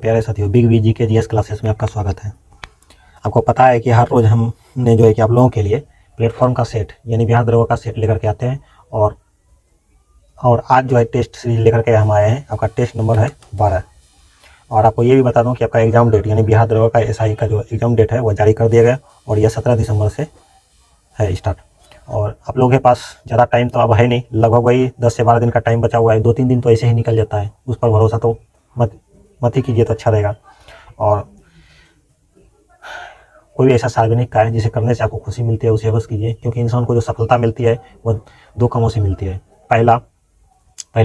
प्यारे साथियों, big we के जीएस क्लासेस में आपका स्वागत है। आपको पता है कि हर रोज़ हमने जो है कि आप लोगों के लिए प्लेटफॉर्म का सेट यानी बिहार द्रव का सेट लेकर के आते हैं और आज जो है टेस्ट सीरीज लेकर के हम आए हैं। आपका टेस्ट नंबर है 12। और आपको ये भी बता दूं कि आपका एग्ज़ाम डेट यानी बिहार द्रव का एसआई का जो एग्ज़ाम डेट है वो जारी कर दिया गया और यह 17 दिसंबर से है स्टार्ट। और आप लोगों के पास ज़्यादा टाइम तो अब है नहीं, लगभग वही 10 से 12 दिन का टाइम बचा हुआ है। 2-3 दिन तो ऐसे ही निकल जाता है, उस पर भरोसा तो मत ही कीजिए तो अच्छा रहेगा। और कोई भी ऐसा सार्वजनिक कार्य जिसे करने से आपको खुशी मिलती है उसे अवश्य कीजिए, क्योंकि इंसान को जो सफलता मिलती है वो 2 कामों से मिलती है। पहला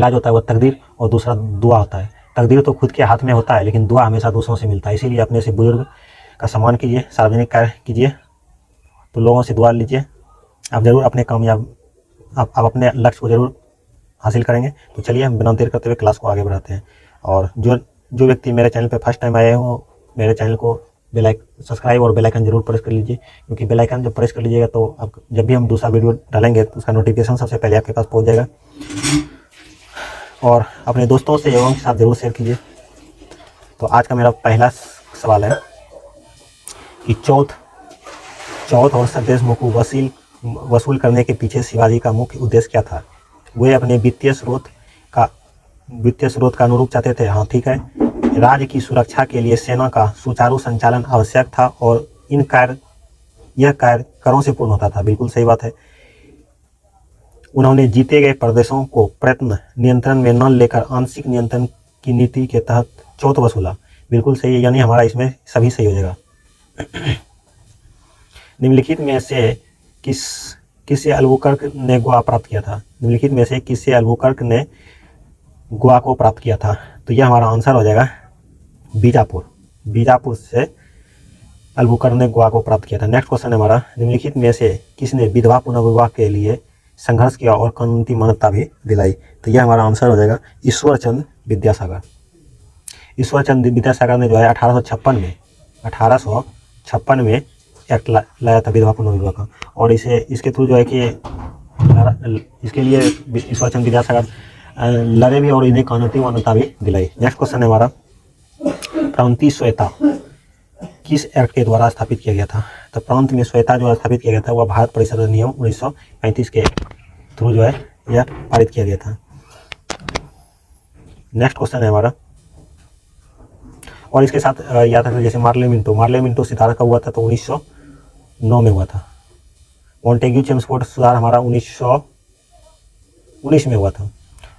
जो होता है वो तकदीर और दूसरा दुआ होता है। तकदीर तो खुद के हाथ में होता है, लेकिन दुआ हमेशा दूसरों से मिलता है। इसीलिए अपने से बुजुर्ग का सम्मान कीजिए, सार्वजनिक कार्य कीजिए, तो लोगों से दुआ लीजिए। आप जरूर अपने कामयाब आप अपने लक्ष्य को जरूर हासिल करेंगे। तो चलिए हम बिना देर करते हुए क्लास को आगे बढ़ाते हैं। और जो व्यक्ति मेरे चैनल पर फर्स्ट टाइम आए हो, मेरे चैनल को सब्सक्राइब और बेल आइकन जरूर प्रेस कर लीजिए, क्योंकि बेल आइकन जब प्रेस कर लीजिएगा तो आप जब भी हम दूसरा वीडियो डालेंगे तो उसका नोटिफिकेशन सबसे पहले आपके पास पहुंच जाएगा। और अपने दोस्तों से एवं के साथ जरूर शेयर कीजिए। तो आज का मेरा पहला सवाल है कि चौथ और सदेशमुख को वसूल करने के पीछे शिवाजी का मुख्य उद्देश्य क्या था? वे अपने वित्तीय स्रोत का अनुरूप चाहते थे। हाँ, ठीक है। राज्य की सुरक्षा के लिए सेना का सुचारू संचालन आवश्यक था और यह कार्य करों से पूर्ण होता था। बिल्कुल सही बात है। उन्होंने जीते गए प्रदेशों को प्रयत्न नियंत्रण में न लेकर आंशिक नियंत्रण की नीति के तहत चौथ वसूला। बिल्कुल सही है, यानी हमारा इसमें सभी सही हो जाएगा। निम्नलिखित में से किससे अल्बुकर्क ने गोवा प्राप्त किया था? निम्नलिखित में से किससे अल्बुकर्क ने गोवा को प्राप्त किया था? तो यह हमारा आंसर हो जाएगा बीजापुर से अल्बुकर्क ने गोवा को प्राप्त किया था। नेक्स्ट क्वेश्चन है हमारा, निम्नलिखित में से किसने विधवा पुनर्विवाह के लिए संघर्ष किया और कानूनी मान्यता भी दिलाई? तो यह हमारा आंसर हो जाएगा ईश्वरचंद विद्यासागर। ईश्वरचंद विद्यासागर ने जो है 1856 में एक्ट लाया था विधवा पुनर्विवाह का। और इसके थ्रू जो है कि इसके लिए ईश्वरचंद विद्यासागर लड़े भी और इन्हें कानूनी मान्यता भी दिलाई। नेक्स्ट क्वेश्चन है हमारा, प्रांतीय स्वेता किस एक्ट के द्वारा स्थापित किया गया था? तो प्रांत में स्वेता जो स्थापित किया गया था वह भारत परिषद अधिनियम 1935 के थ्रू जो है यह पारित किया गया था। नेक्स्ट क्वेश्चन है हमारा, और इसके साथ याद रखिए जैसे मार्ले मिंटो सितारा का हुआ था तो 1909 में हुआ था। मॉन्टेग्यू चेम्सफोर्ड सुधार हमारा 1919 में हुआ था।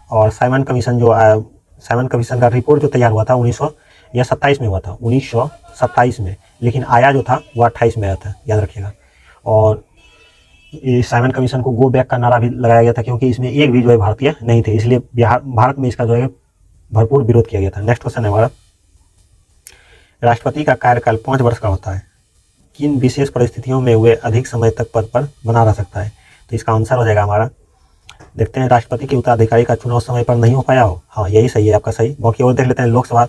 और साइमन कमीशन का रिपोर्ट जो तैयार हुआ था 1927 में हुआ था, 1927 में, लेकिन आया जो था वो 28 में आया था, याद रखिएगा। और साइमन कमीशन को गो बैक का नारा भी लगाया गया था, क्योंकि इसमें एक भी जो है भारतीय नहीं थे, इसलिए भारत में इसका जो है भरपूर विरोध किया गया था। नेक्स्ट क्वेश्चन है हमारा, राष्ट्रपति का कार्यकाल 5 वर्ष का होता है। किन विशेष परिस्थितियों में वे अधिक समय तक पद पर बना रह सकता है? तो इसका आंसर हो जाएगा हमारा, देखते हैं, राष्ट्रपति के उत्तराधिकारी का चुनाव समय पर नहीं हो पाया हो। हाँ, यही सही है आपका सही। बाकी और देख लेते हैं, लोकसभा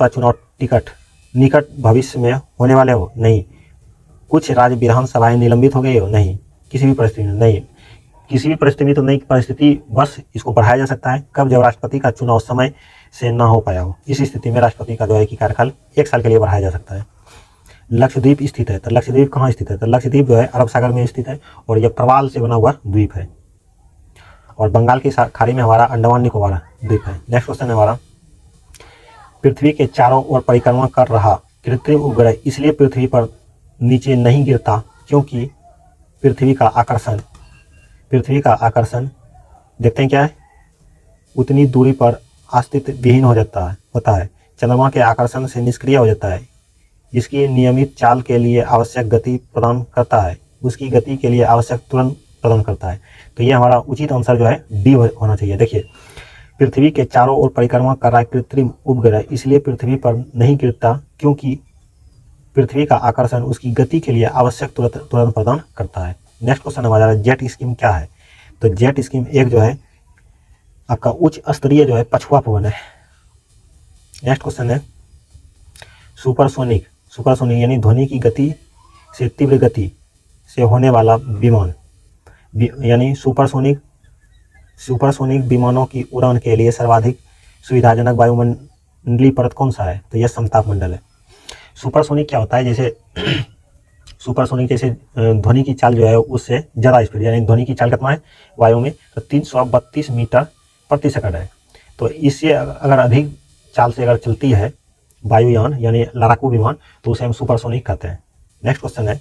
चुनाव निकट भविष्य में होने वाले हो? नहीं। कुछ राज्य विधानसभाएं निलंबित हो गई हो? नहीं। किसी भी परिस्थिति में नहीं। किसी भी परिस्थिति में तो नहीं, परिस्थिति बस इसको बढ़ाया जा सकता है कब? जब राष्ट्रपति का चुनाव समय से ना हो पाया हो। इस स्थिति में राष्ट्रपति का जो है कि कार्यकाल 1 साल के लिए बढ़ाया जा सकता है। लक्षद्वीप स्थित है, तो लक्षद्वीप कहाँ स्थित है? तो लक्षद्वीप जो है अरब सागर में स्थित है और यह प्रवाल से बना हुआ द्वीप है। और बंगाल की खाड़ी में हमारा अंडमान निकोबार द्वीप है। नेक्स्ट क्वेश्चन है हमारा, पृथ्वी के चारों ओर परिक्रमा कर रहा कृत्रिम उपग्रह इसलिए पृथ्वी पर नीचे नहीं गिरता क्योंकि पृथ्वी का आकर्षण देखते हैं क्या है, उतनी दूरी पर अस्तित्व विहीन होता है। चंद्रमा के आकर्षण से निष्क्रिय हो जाता है। इसकी नियमित चाल के लिए आवश्यक गति प्रदान करता है, उसकी गति के लिए आवश्यक तुरंत प्रदान करता है। तो ये हमारा उचित आंसर जो है डी होना चाहिए। देखिए, पृथ्वी के चारों ओर परिक्रमा कर रहा है कृत्रिम उपग्रह इसलिए पृथ्वी पर नहीं गिरता क्योंकि पृथ्वी का आकर्षण उसकी गति के लिए आवश्यक तुरंत प्रदान करता है। नेक्स्ट क्वेश्चन हमारा, जेट स्कीम क्या है? तो जेट स्कीम एक जो है आपका उच्च स्तरीय जो है पछुआ पवन है। नेक्स्ट क्वेश्चन है, सुपरसोनिक यानी ध्वनि की गति से तीव्र गति से होने वाला विमान यानी सुपरसोनिक विमानों की उड़ान के लिए सर्वाधिक सुविधाजनक मंडलीय परत कौन सा है, तो यह समताप मंडल है। सुपरसोनिक क्या होता है, जैसे सुपरसोनिक जैसे ध्वनि की चाल जो है उससे ज़्यादा स्पीड, यानी ध्वनि की चाल कितना है वायु में, तो 332 मीटर प्रति सेकंड है। तो इससे अगर अधिक चाल से अगर चलती है वायुयान यानी लड़ाकू विमान, तो उसे हम सुपरसोनिक कहते हैं। नेक्स्ट क्वेश्चन है,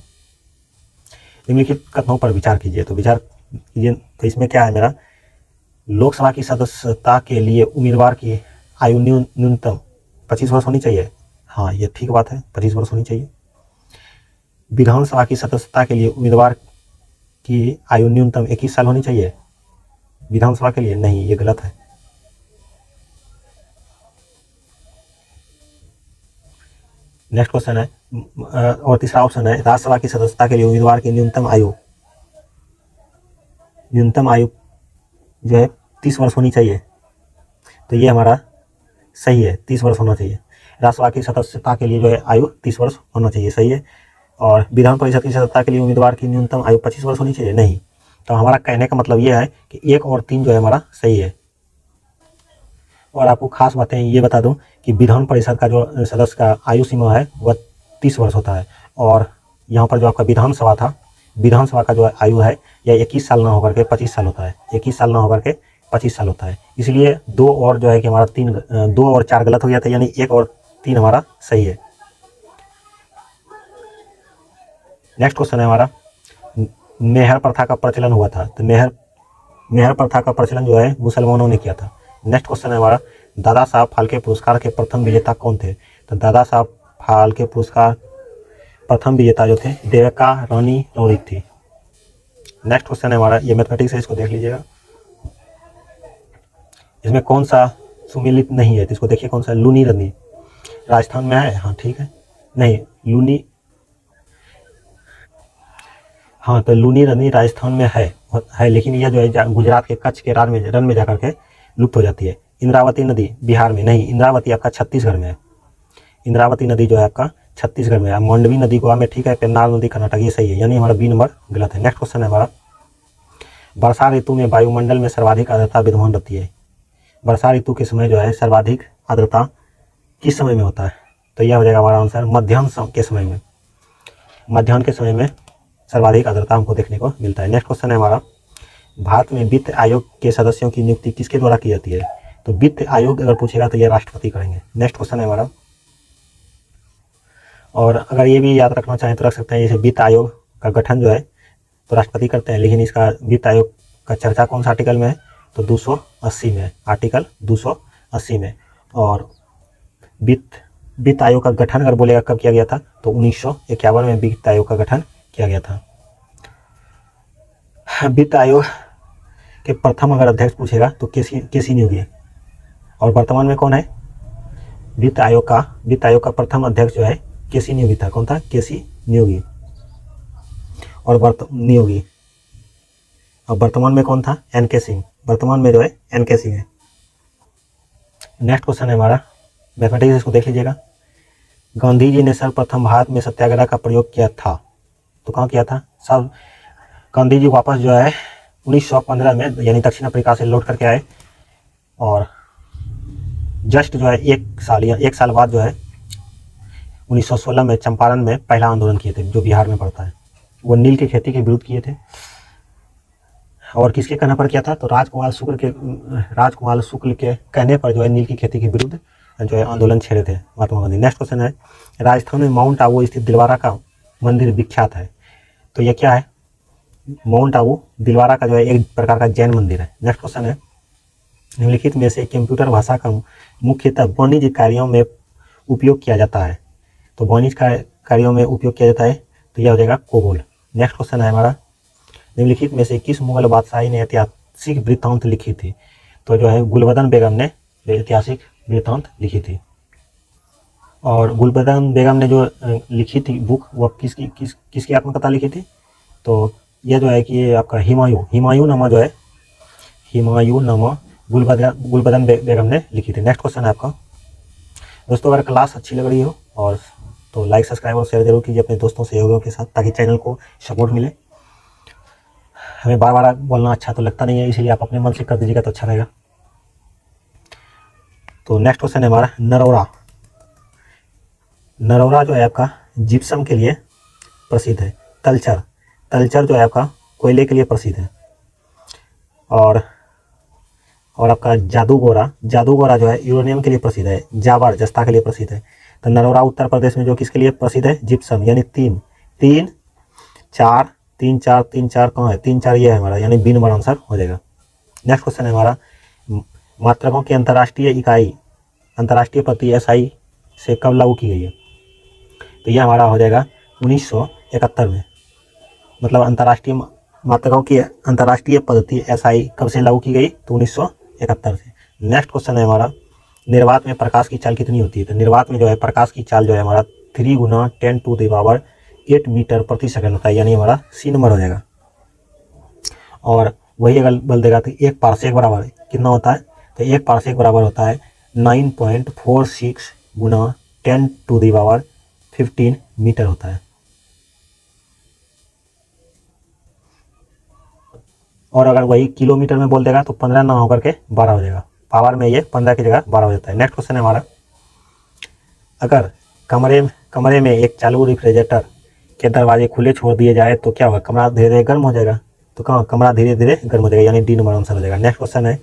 निम्नलिखित कथनों पर विचार कीजिए। तो विचार कीजिए, तो इसमें क्या है मेरा, लोकसभा की सदस्यता के लिए उम्मीदवार की आयु न्यूनतम 25 वर्ष होनी चाहिए। हाँ, ये ठीक बात है, 25 वर्ष होनी चाहिए। विधानसभा की सदस्यता के लिए उम्मीदवार की आयु न्यूनतम 21 साल होनी चाहिए विधानसभा के लिए, नहीं, ये गलत है। नेक्स्ट क्वेश्चन है और तीसरा ऑप्शन है, राज्यसभा की सदस्यता के लिए उम्मीदवार की न्यूनतम आयु जो है 30 वर्ष होनी चाहिए। तो ये हमारा सही है, 30 वर्ष होना चाहिए। राज्यसभा की सदस्यता के लिए जो है आयु 30 वर्ष होना चाहिए, सही है। और विधान परिषद की सदस्यता के लिए उम्मीदवार की न्यूनतम आयु 25 वर्ष होनी चाहिए, नहीं। तो हमारा कहने का मतलब ये है कि 1 और 3 जो है हमारा सही है। और आपको खास बातें ये बता दूं कि विधान परिषद का जो सदस्य का आयु सीमा है वह 30 वर्ष होता है, और यहाँ पर जो आपका विधानसभा था, विधानसभा का जो आयु है यह 21 साल ना होकर के 25 साल होता है, 21 साल ना होकर के 25 साल होता है। इसलिए 2 और जो है कि हमारा 2 और 4 गलत हो गया था, यानी 1 और 3 हमारा सही है। नेक्स्ट क्वेश्चन है हमारा, मेहर प्रथा का प्रचलन हुआ था। तो मेहर प्रथा का प्रचलन जो है मुसलमानों ने किया था। नेक्स्ट क्वेश्चन है हमारा, दादा साहब फाल्के पुरस्कार के प्रथम विजेता कौन थे। तो दादा साहब फाल्के पुरस्कार प्रथम विजेता जो थे देविका रानी लौरिक थी। नेक्स्ट क्वेश्चन है हमारा, ये मैथमेटिक्स है, इसको देख लीजिएगा। इसमें कौन सा सुमेलित नहीं है, तो इसको देखिए कौन सा, लूनी नदी राजस्थान में है, हाँ ठीक है, नहीं लूनी, हाँ तो लूनी नदी राजस्थान में है, लेकिन यह जो है गुजरात के कच्छ के रन में जाकर के लुप्त हो जाती है। इंद्रावती नदी बिहार में, नहीं, इंद्रावती आपका छत्तीसगढ़ में है। इंद्रावती नदी जो है आपका छत्तीसगढ़ में है। मांडवी नदी गोवा में, ठीक है। पेन्नार नदी कर्नाटक, ये सही है, यानी हमारा बी नंबर गलत है। नेक्स्ट क्वेश्चन है हमारा, वर्षा ऋतु में वायुमंडल में सर्वाधिक आर्द्रता विद्यमान रहती है। वर्षा ऋतु के समय जो है सर्वाधिक आर्द्रता किस समय में होता है, तो यह हो जाएगा हमारा आंसर मध्याह्न के समय में। मध्याह्न के समय में सर्वाधिक आर्द्रता हमको देखने को मिलता है। नेक्स्ट क्वेश्चन है हमारा, भारत में वित्त आयोग के सदस्यों की नियुक्ति किसके द्वारा की जाती है। तो वित्त आयोग अगर पूछेगा तो यह राष्ट्रपति करेंगे। नेक्स्ट क्वेश्चन है हमारा, और अगर ये भी याद रखना चाहें तो रख सकते हैं, जैसे वित्त आयोग का गठन जो है तो राष्ट्रपति करते हैं, लेकिन इसका वित्त आयोग का चर्चा कौन सा आर्टिकल में है, तो 280 में, आर्टिकल 280 में। और वित्त आयोग का गठन अगर बोलेगा कब किया गया था, तो 1951 में वित्त आयोग का गठन किया गया था। वित्त आयोग के प्रथम अगर अध्यक्ष पूछेगा तो केसी न्योगी, और वर्तमान में कौन है वित्त आयोग का प्रथम अध्यक्ष जो है केसी न्योगी था। कौन था, केसी न्योगी। और वर्तमान में कौन था, एन.के. सिंह। वर्तमान में जो है एन.के. सिंह है। नेक्स्ट क्वेश्चन है हमारा मैथमेटिक्स, इसको देख लीजिएगा। गांधी जी ने सर्वप्रथम भारत में सत्याग्रह का प्रयोग किया था, तो कहाँ किया था। सब गांधी जी वापस जो है 1915 में यानी दक्षिण अफ्रीका से लौट करके आए, और जस्ट जो है एक साल बाद जो है 1916 में चंपारण में पहला आंदोलन किए थे, जो बिहार में पड़ता है। वो नील की खेती के विरुद्ध किए थे, और किसके कहने पर किया था, तो राजकुमार शुक्ल के कहने पर जो है नील की खेती के विरुद्ध जो है आंदोलन छेड़े थे महात्मा गांधी। नेक्स्ट क्वेश्चन है, राजस्थान में माउंट आबू स्थित दिलवारा का मंदिर विख्यात है, तो यह क्या है, माउंट आबू दिलवारा का जो है एक प्रकार का जैन मंदिर है। नेक्स्ट क्वेश्चन है, निम्नलिखित में से कंप्यूटर भाषा का मुख्यतः वाणिज्य कार्यों में उपयोग किया जाता है, तो वाणिज्य कार्यों में उपयोग किया जाता है, तो यह हो जाएगा कोबोल। नेक्स्ट क्वेश्चन है हमारा, निम्नलिखित में से किस मुगल बादशाही ने ऐतिहासिक वृत्तांत लिखी थी, तो जो है गुलबदन बेगम ने ऐतिहासिक वृत्तांत लिखी थी। और गुलबदन बेगम ने जो लिखी थी बुक, वह किसकी आत्मकथा लिखी थी, तो यह जो है कि ये आपका हिमायूनामा जो है, हिमायूनामा गुलबदन बेगम ने लिखी थी। नेक्स्ट क्वेश्चन है आपका, दोस्तों अगर क्लास अच्छी लग रही हो और तो लाइक सब्सक्राइब और शेयर जरूर कीजिए अपने दोस्तों सहयोगियों के साथ, ताकि चैनल को सपोर्ट मिले। हमें बार बार बोलना अच्छा तो लगता नहीं है, इसीलिए आप अपने मन से कर दीजिएगा तो अच्छा रहेगा। तो नेक्स्ट क्वेश्चन है हमारा नरौरा। नरौरा जो है आपका जिप्सम के लिए प्रसिद्ध है। तलचर, तलचर जो है आपका कोयले के लिए प्रसिद्ध है। और आपका जादूगोरा, जादूगोरा जो है यूरेनियम के लिए प्रसिद्ध है। जावर जस्ता के लिए प्रसिद्ध है। तो नरौरा उत्तर प्रदेश में जो किसके लिए प्रसिद्ध है? जिप्सम, यानी 3 3 4 3 4 3 4 कहाँ है? 3 4 ये है हमारा, यानी बी नंबर आंसर हो जाएगा। नेक्स्ट क्वेश्चन है हमारा मात्रकों की अंतर्राष्ट्रीय इकाई, अंतर्राष्ट्रीय पद्धति SI से कब लागू की गई है? तो यह हमारा हो जाएगा 1971 में। मतलब अंतर्राष्ट्रीय मात्रकों की अंतर्राष्ट्रीय पद्धति SI कब से लागू की गई? तो 1971 से। नेक्स्ट क्वेश्चन है हमारा निर्वात में प्रकाश की चाल कितनी होती है? तो निर्वात में जो है प्रकाश की चाल जो है हमारा 3 × 10⁸ मीटर प्रति सेकंड होता है, यानी हमारा C नंबर हो जाएगा। और वही अगर बोल देगा तो 1 पारसेक बराबर कितना होता है? तो 1 पारसेक बराबर होता है 9.46 × 10⁻15 मीटर होता है। और अगर वही किलोमीटर में बोल देगा तो 15 ना होकर के 12 हो जाएगा। पावर में ये 15 की जगह 12 हो जाता है। नेक्स्ट क्वेश्चन है हमारा अगर कमरे में एक चालू रेफ्रिजरेटर के दरवाजे खुले छोड़ दिए जाए तो क्या होगा? कमरा धीरे धीरे गर्म हो जाएगा। तो कमरा धीरे धीरे गर्म हो जाएगा, यानी डी नंबर आंसर हो जाएगा। नेक्स्ट क्वेश्चन है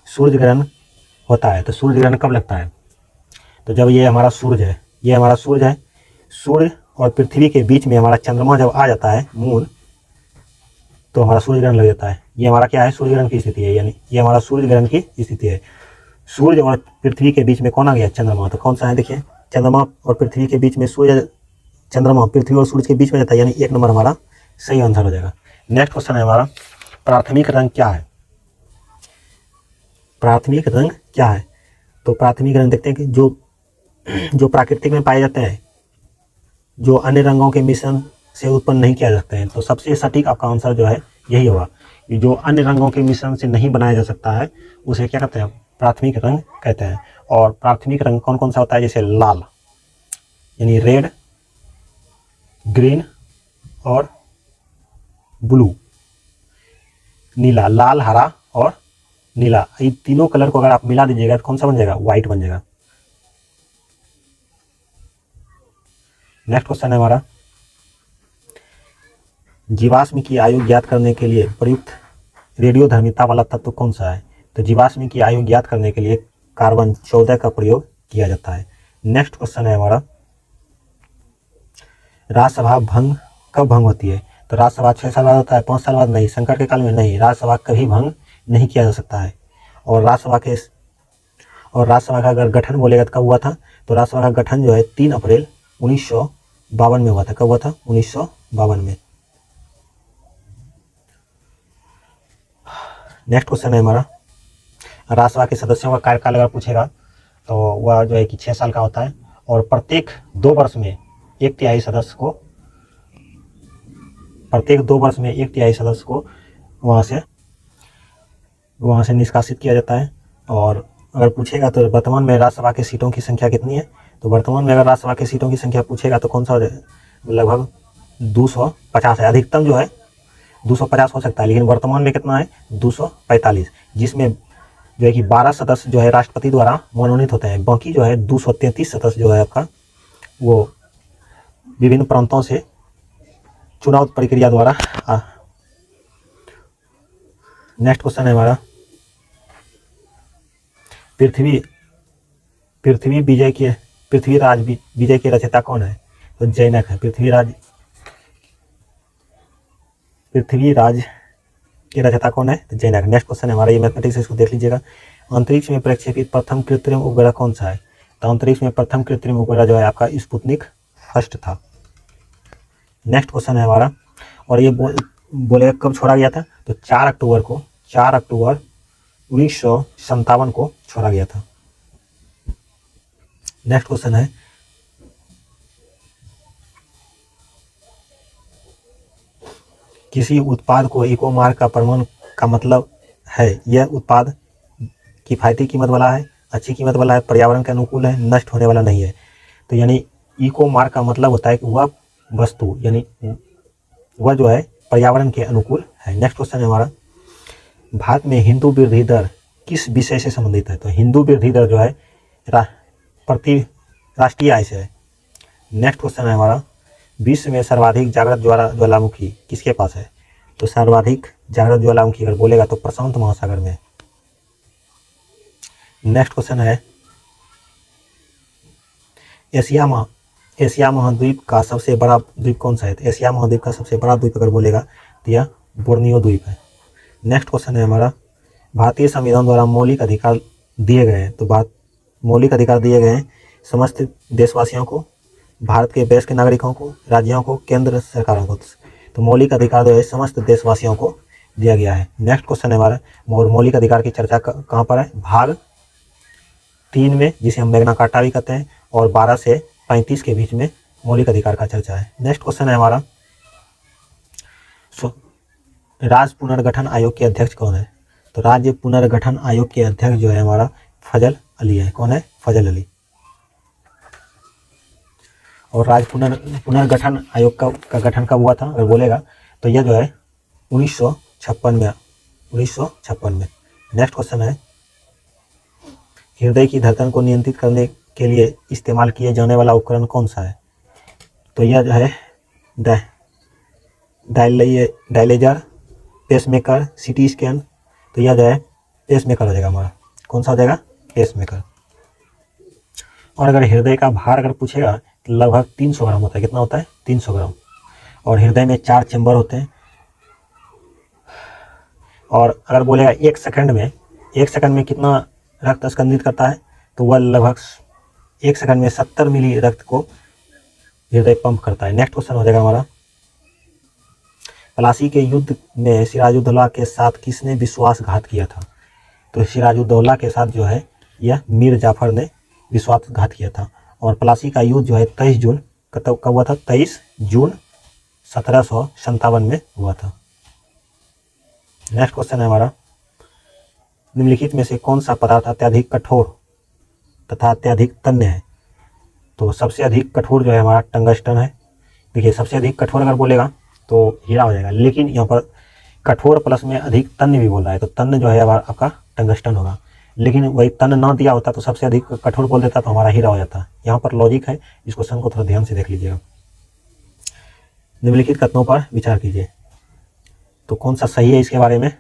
सूर्य ग्रहण होता है तो सूर्य ग्रहण कब लगता है? तो जब ये हमारा सूर्य है, ये हमारा सूर्य है, सूर्य और पृथ्वी के बीच में हमारा चंद्रमा जब आ जाता है मून, तो हमारा सूर्य ग्रहण लग जाता है। ये हमारा क्या है? सूर्य ग्रहण की स्थिति है, यानी ये हमारा सूर्य ग्रहण की स्थिति है। सूर्य और पृथ्वी के बीच में कौन आ गया? चंद्रमा। तो कौन सा है? देखिए चंद्रमा और पृथ्वी के बीच में सूर्य, चंद्रमा पृथ्वी और सूर्य के बीच में रहता है, यानी 1 नंबर हमारा सही आंसर हो जाएगा। नेक्स्ट क्वेश्चन है हमारा प्राथमिक रंग क्या है? प्राथमिक रंग क्या है? तो प्राथमिक रंग देखते हैं कि जो प्राकृतिक में पाए जाते हैं, जो अन्य रंगों के मिश्रण से उत्पन्न नहीं किया जाते हैं। तो सबसे सटीक आपका आंसर जो है यही होगा कि जो अन्य रंगों के मिश्रण से नहीं बनाया जा सकता है उसे क्या कहते हैं? प्राथमिक रंग कहते हैं। और प्राथमिक रंग कौन कौन सा होता है? जैसे लाल, यानी रेड, ग्रीन और ब्लू, नीला, लाल, हरा और नीला, ये तीनों कलर को अगर आप मिला दीजिएगा तो कौन सा बन जाएगा? व्हाइट बन जाएगा। नेक्स्ट क्वेश्चन है हमारा जीवाश्म की आयु ज्ञात करने के लिए प्रयुक्त रेडियोधर्मिता वाला तत्व कौन सा है? तो जीवाश्म की आयु ज्ञात करने के लिए कार्बन 14 का प्रयोग किया जाता है। नेक्स्ट क्वेश्चन है हमारा राज्यसभा भंग कब भंग होती है? तो राज्यसभा 6 साल बाद होता है, 5 साल बाद नहीं, संकट के काल में नहीं, राज्यसभा कभी भंग नहीं किया जा सकता है। और राज्यसभा का अगर गठन बोलेगा तो कब हुआ था? तो राज्यसभा का गठन जो है 3 अप्रैल 1952 में हुआ था। कब हुआ था? 1952 में। नेक्स्ट क्वेश्चन है हमारा राज्यसभा के सदस्यों का कार्यकाल अगर पूछेगा तो वह जो है कि 6 साल का होता है। और प्रत्येक 2 वर्ष में 1/3 सदस्य को वहाँ से निष्कासित किया जाता है। और अगर पूछेगा तो वर्तमान में राज्यसभा की सीटों की संख्या कितनी है? तो वर्तमान में अगर राज्यसभा की सीटों की संख्या पूछेगा तो कौन सा? लगभग 250 है। अधिकतम जो है 250 हो सकता है, लेकिन वर्तमान में कितना है? 245, जिसमें जो है कि 12 सदस्य जो है राष्ट्रपति द्वारा मनोनीत होते हैं। बाकी जो है 233 सदस्य जो है आपका वो विभिन्न प्रांतों से चुनाव प्रक्रिया द्वारा। नेक्स्ट क्वेश्चन है हमारा पृथ्वीराज विजय के रचयिता कौन है? तो जैनक है। पृथ्वीराज के रचयिता कौन है? तो जैनक। नेक्स्ट क्वेश्चन है हमारा ये मैथमेटिक्स, इसको देख लीजिएगा। अंतरिक्ष में प्रक्षेपित प्रथम कृत्रिम उपग्रह कौन सा है? तो अंतरिक्ष में प्रथम कृत्रिम उपग्रह जो है आपका स्पुतनिक फर्स्ट था। नेक्स्ट क्वेश्चन है हमारा और ये बोलेगा कब छोड़ा गया था? तो 4 अक्टूबर 1957 को छोड़ा गया था। नेक्स्ट क्वेश्चन है किसी उत्पाद को इको मार्क का प्रमाण का मतलब है यह उत्पाद किफायती कीमत वाला है, अच्छी कीमत वाला है, पर्यावरण के अनुकूल है, नष्ट होने वाला नहीं है। तो यानी इको मार्क का मतलब होता है कि वह वस्तु यानी वह जो है पर्यावरण के अनुकूल है। नेक्स्ट क्वेश्चन है हमारा भारत में हिंदू वृद्धि दर किस विषय से संबंधित है? तो हिंदू वृद्धि दर जो है प्रति राष्ट्रीय आय से है। नेक्स्ट क्वेश्चन है हमारा, विश्व में सर्वाधिक जागृत ज्वालामुखी किसके पास है? तो सर्वाधिक जागृत ज्वालामुखी अगर बोलेगा तो प्रशांत महासागर में। नेक्स्ट क्वेश्चन है, एशिया महाद्वीप का सबसे बड़ा द्वीप कौन सा है? तो एशिया महाद्वीप का सबसे बड़ा द्वीप अगर बोलेगा तो यह बोर्नियो द्वीप है। नेक्स्ट क्वेश्चन है हमारा, भारतीय संविधान द्वारा मौलिक अधिकार दिए गए हैं। तो मौलिक अधिकार दिए गए हैं समस्त देशवासियों को, भारत के वयस्क नागरिकों को, राज्यों को, केंद्र सरकारों को। तो मौलिक अधिकार जो है समस्त देशवासियों को दिया गया है। नेक्स्ट क्वेश्चन है हमारा, मौलिक अधिकार की चर्चा कहाँ पर है? भाग 3 में, जिसे हम मैग्ना कार्टा भी कहते हैं, और 12 से 35 के बीच में मौलिक अधिकार का चर्चा है। नेक्स्ट क्वेश्चन है हमारा, राज्य पुनर्गठन आयोग के अध्यक्ष कौन है? तो राज्य पुनर्गठन आयोग के अध्यक्ष जो है हमारा फजल अली है। कौन है? फजल अली। और राज्य पुनर्गठन आयोग का गठन कब हुआ था अगर बोलेगा तो यह जो है 1956 में। नेक्स्ट क्वेश्चन है, हृदय की धड़कन को नियंत्रित करने के लिए इस्तेमाल किए जाने वाला उपकरण कौन सा है? तो यह जो है डायलेजर, पेसमेकर, सीटी स्कैन। तो यह जो है पेसमेकर हो जाएगा हमारा। कौन सा हो जाएगा? पेसमेकर। और अगर हृदय का भार अगर पूछेगा तो लगभग 300 ग्राम होता है। कितना होता है? 300 ग्राम। और हृदय में 4 चैम्बर होते हैं। और अगर बोलेगा एक सेकंड में कितना रक्त स्कंदित करता है? तो वह लगभग 1 सेकंड में 70 मिली रक्त को हृदय पंप करता है। नेक्स्ट क्वेश्चन हो जाएगा हमारा, प्लासी के युद्ध में सिराजुद्दौला के साथ किसने विश्वासघात किया था? तो सिराजुद्दौला के साथ जो है यह मीर जाफर ने विश्वासघात किया था। और प्लासी का युद्ध जो है 23 जून कब हुआ था? 23 जून 1757 में हुआ था। नेक्स्ट क्वेश्चन है हमारा, निम्नलिखित में से कौन सा पदार्थ अत्यधिक कठोर तथा अत्यधिक तन्य है? तो सबसे अधिक कठोर जो है हमारा टंगस्टन है। देखिए, सबसे अधिक कठोर अगर बोलेगा तो हीरा हो जाएगा, लेकिन यहाँ पर कठोर प्लस में अधिक तन्य भी बोल रहा है, तो तन्य जो है आपका टंगस्टन होगा। लेकिन वही तन्य ना दिया होता तो सबसे अधिक कठोर बोल देता तो हमारा हीरा हो जाता। यहाँ पर लॉजिक है, इस क्वेश्चन को थोड़ा ध्यान से देख लीजिएगा। निम्नलिखित कथनों पर विचार कीजिए, तो कौन सा सही है इसके बारे में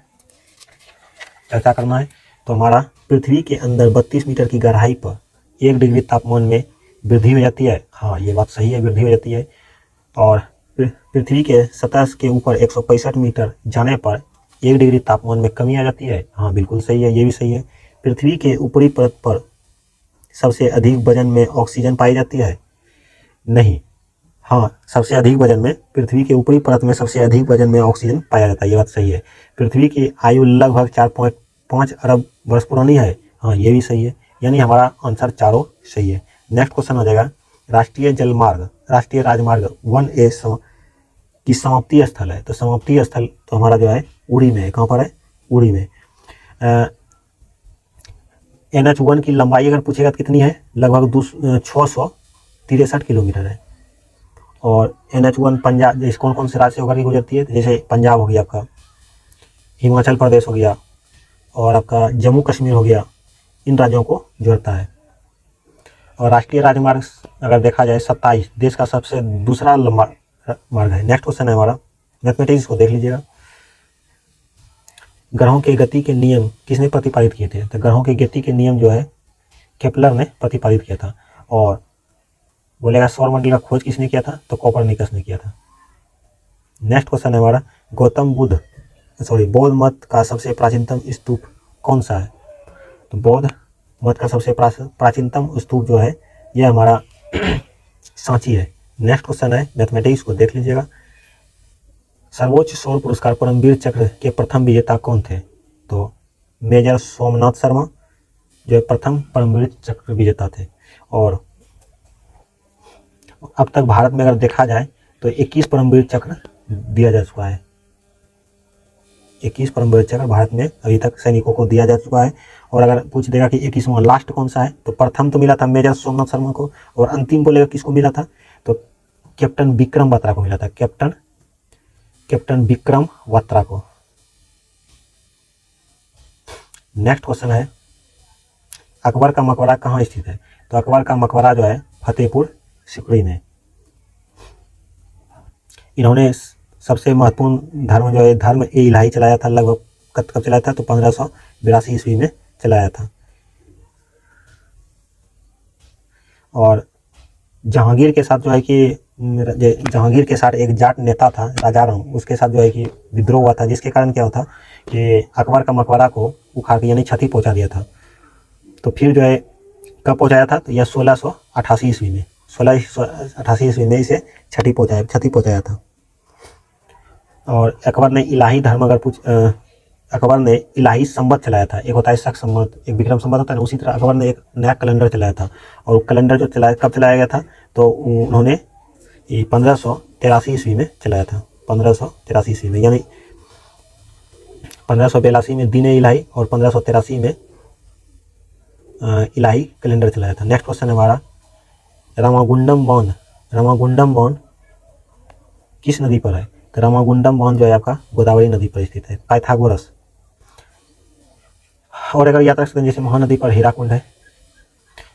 चर्चा करना है। तो हमारा पृथ्वी के अंदर 32 मीटर की गहराई पर 1 डिग्री तापमान में वृद्धि हो जाती है। हाँ, ये बात सही है, वृद्धि हो जाती है। और पृथ्वी के सतह के ऊपर 165 मीटर जाने पर 1 डिग्री तापमान में कमी आ जाती है। हाँ, बिल्कुल सही है, ये भी सही है। पृथ्वी के ऊपरी परत पर सबसे अधिक वजन में ऑक्सीजन पाई जाती है। नहीं, हाँ, सबसे अधिक वजन में पृथ्वी के ऊपरी परत में सबसे अधिक वजन में ऑक्सीजन पाया जाता है, ये बात सही है। पृथ्वी की आयु लगभग 4.5 अरब वर्ष पुरानी है। हाँ, ये भी सही है, यानी हमारा आंसर चारों सही है। नेक्स्ट क्वेश्चन हो जाएगा, राष्ट्रीय राजमार्ग 1A की समाप्ति स्थल है। तो समाप्ति स्थल तो हमारा जो है उड़ी में है। कहाँ पर है? उड़ी में। NH1 की लंबाई अगर पूछेगा तो कितनी है? लगभग 663 किलोमीटर है। और NH1 पंजाब, जैसे कौन कौन से राज्य होकर गुजरती है? जैसे पंजाब हो गया आपका, हिमाचल प्रदेश हो गया, और आपका जम्मू कश्मीर हो गया, इन राज्यों को जोड़ता है। और राष्ट्रीय राजमार्ग अगर देखा जाए 27 देश का सबसे दूसरा लंबा मार्ग है। नेक्स्ट क्वेश्चन है हमारा, मैथमेटिक्स को देख लीजिएगा। ग्रहों के गति के नियम किसने प्रतिपादित किए थे? तो ग्रहों के गति के नियम जो है केपलर ने प्रतिपादित किया था। और बोलेगा सौरमंडल का खोज किसने किया था? तो कोपरनिकस ने किया था। नेक्स्ट क्वेश्चन है हमारा, बौद्ध मत का सबसे प्राचीनतम स्तूप कौन सा है? तो बौद्ध मत का सबसे प्राचीनतम स्तूप जो है यह हमारा सांची है। नेक्स्ट क्वेश्चन है, मैथमेटिक्स को देख लीजिएगा। सर्वोच्च सौर पुरस्कार परमवीर चक्र के प्रथम विजेता कौन थे? तो मेजर सोमनाथ शर्मा जो प्रथम परमवीर चक्र विजेता थे। और अब तक भारत में अगर देखा जाए तो 21 परमवीर चक्र दिया जा चुका है। 21 परमवीर चक्र भारत में अभी तक सैनिकों को दिया जा चुका है। और अगर पूछ देगा कि 21वां लास्ट कौन सा है, तो प्रथम तो मिला था मेजर सोमनाथ शर्मा को, और अंतिम बोलेगा किसको मिला था? तो कैप्टन विक्रम बत्रा को मिला था। कैप्टन विक्रम बत्रा को। नेक्स्ट क्वेश्चन है, अकबर का मकबरा कहाँ स्थित है? तो अकबर का मकबरा जो है फतेहपुर सिकरी में। इन्होंने सबसे महत्वपूर्ण धर्म जो है धर्म ए इलाही चलाया था, लगभग कब चलाया था? तो 1582 ईस्वी में चलाया था। और जहांगीर के साथ जो है कि जहांगीर के साथ एक जाट नेता था राजा राम, उसके साथ जो है कि विद्रोह हुआ था, जिसके कारण क्या हुआ था कि अकबर का मकबरा को उखाड़ के यानी क्षति पहुंचा दिया था। तो फिर जो है कब पहुंचाया था? तो यह 1688 ईस्वी में, 1688 ईस्वी में इसे क्षति पहुंचाया था। और अकबर ने इलाही धर्म अकबर ने इलाही संवत चलाया था। एक होता है शक संवत, एक विक्रम संवत होता है ना, उसी तरह अकबर ने एक नया कैलेंडर चलाया था। और कैलेंडर जो कब चलाया गया था? तो उन्होंने 1583 ईस्वी में चलाया था। 1583 ईस्वी में, यानी 1582 में दीन इलाही और 1583 में इलाही कैलेंडर चलाया था। नेक्स्ट क्वेश्चन है हमारा, रामागुंडम बांध किस नदी पर है? तो रामागुंडम बांध जो है आपका गोदावरी नदी पर स्थित है। पाइथागोरस, और अगर याद रख सकते हैं जैसे महानदी पर हीराकुंड है।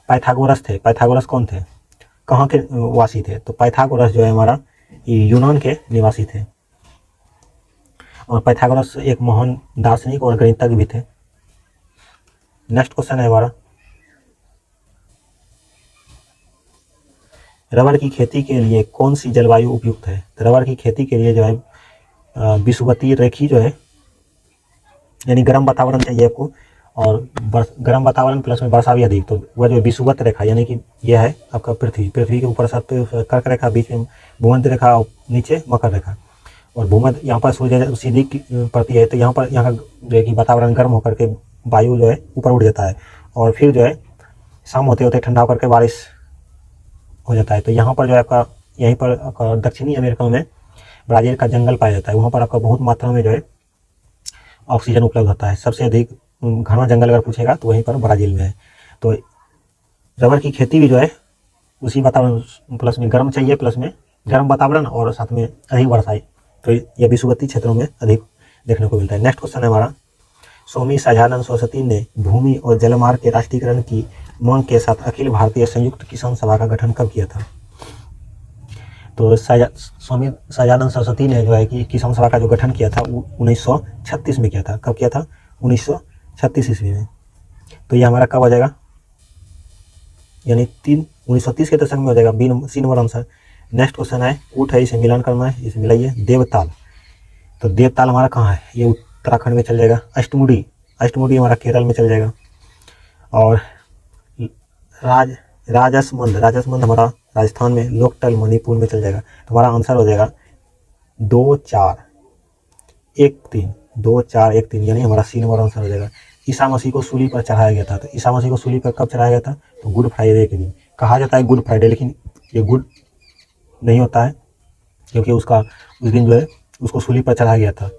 पाइथागोरस थे, पाइथागोरस कौन थे, कहाँ के वासी थे? तो पाइथागोरस जो है हमारा यूनान के निवासी थे। और पाइथागोरस एक महान दार्शनिक और गणितज्ञ भी थे। नेक्स्ट क्वेश्चन है हमारा, रबर की खेती के लिए कौन सी जलवायु उपयुक्त है? तो रबर की खेती के लिए जो है विषुवतीय रेखी जो है, यानी गर्म वातावरण चाहिए आपको, और गर्म वातावरण प्लस में वर्षा भी अधिक। तो वह जो विषुवत रेखा यानी कि यह है आपका पृथ्वी के ऊपर कर्क रेखा, बीच में भूमध्य रेखा और नीचे मकर रेखा। और भूमध्य यहाँ पर सूर्य सीधी पड़ती है, तो यहाँ का जो है कि वातावरण गर्म होकर के वायु जो है ऊपर उठ जाता है, और फिर जो है शाम होते होते ठंडा होकर के बारिश हो जाता है। तो यहाँ पर जो है आपका यहीं पर दक्षिणी अमेरिका में ब्राज़ील का जंगल पाया जाता है। वहाँ पर आपका बहुत मात्रा में जो है ऑक्सीजन उपलब्ध होता है। सबसे अधिक घना जंगल अगर पूछेगा तो वहीं पर ब्राज़ील में है। तो रबर की खेती भी जो है उसी वातावरण प्लस में गर्म चाहिए, प्लस में गर्म वातावरण और साथ में अधिक वर्षा, तो यह विषुवतीय क्षेत्रों में अधिक देखने को मिलता है। नेक्स्ट क्वेश्चन है हमारा, स्वामी सहजानंद सरस्वती ने भूमि और जलमार्ग के राष्ट्रीयकरण की मांग के साथ अखिल भारतीय संयुक्त किसान सभा का गठन कब किया था? तो स्वामी सहजानंद सरस्वती ने जो है कि किसान सभा का जो गठन किया था वो 1936 में किया था। कब किया था? 1936 ईस्वी में। तो ये हमारा कब आ जाएगा? यानी 1930 के दशक में हो जाएगा। C number answer. Next question है, ऊँट है, इसे मिलान करना है, इसे मिलाइए। देवताल, तो देवताल हमारा कहाँ है? ये उत्तराखंड में चल जाएगा। अष्टमुडी हमारा केरल में चल जाएगा। और राजसमंद हमारा राजस्थान में, लोकटल मणिपुर में चल जाएगा। तो हमारा आंसर हो जाएगा 2 4 1 3, 2 4 1 3, यानी हमारा सी नंबर आंसर हो जाएगा। ईसा मसीह को सूली पर चढ़ाया गया था। तो ईसा मसीह को सूली पर कब चढ़ाया गया था? तो गुड फ्राइडे के दिन। कहा जाता है गुड फ्राइडे, लेकिन ये गुड नहीं होता है, क्योंकि उस दिन जो है उसको सूली पर चढ़ाया गया था।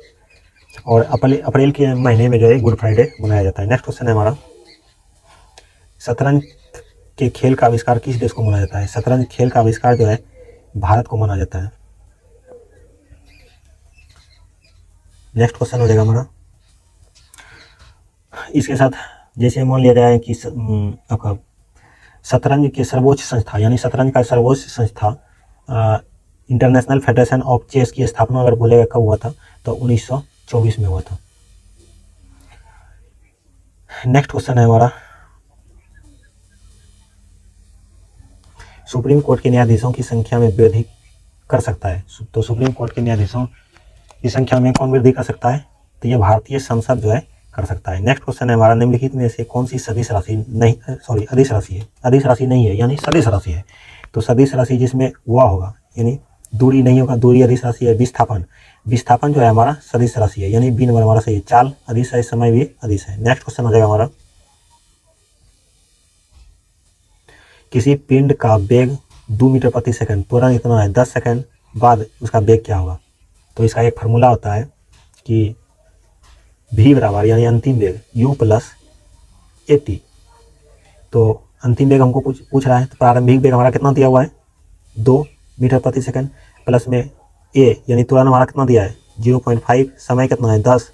और अप्रैल के महीने में जो है गुड फ्राइडे मनाया जाता है। नेक्स्ट क्वेश्चन है हमारा, शतरंज के खेल का आविष्कार किस देश को माना जाता है? शतरंज खेल का आविष्कार जो है भारत को माना जाता है। नेक्स्ट क्वेश्चन हो जाएगा हमारा, इसके साथ जैसे मान लिया जाए कि आपका शतरंज के सर्वोच्च संस्था, यानी शतरंज का सर्वोच्च संस्था इंटरनेशनल फेडरेशन ऑफ चेस की स्थापना अगर बोलेगा कब हुआ था? तो 1924 में हुआ था। नेक्स्ट क्वेश्चन है हमारा, सुप्रीम कोर्ट के न्यायाधीशों की संख्या में वृद्धि कर सकता है? तो सुप्रीम कोर्ट के न्यायाधीशों की संख्या में कौन वृद्धि कर सकता है? तो यह भारतीय संसद जो है कर सकता है। नेक्स्ट क्वेश्चन है हमारा, निम्नलिखित में से कौन सी सदिश राशि नहीं, सॉरी अदिश राशि है, अदिश राशि नहीं है, यानी सदिश राशि है। तो सदिश राशि जिसमें हुआ होगा, यानी दूरी नहीं होगा, दूरी अदिश राशि है। विस्थापन जो है हमारा सदिश राशि है, यानी बी नंबर हमारा सही है। चाल अदिश है, समय भी अदिश है। नेक्स्ट क्वेश्चन हो जाएगा हमारा, किसी पिंड का वेग 2 मीटर प्रति सेकंड, तुरंत इतना है, 10 सेकंड बाद उसका वेग क्या होगा? तो इसका एक फार्मूला होता है कि v बराबर, यानी अंतिम वेग u प्लस at। तो अंतिम वेग हमको पूछ रहा है, तो प्रारंभिक वेग हमारा कितना दिया हुआ है? 2 मीटर प्रति सेकंड, प्लस में a यानी तुरंत हमारा कितना दिया है? 0.5, समय कितना है? 10।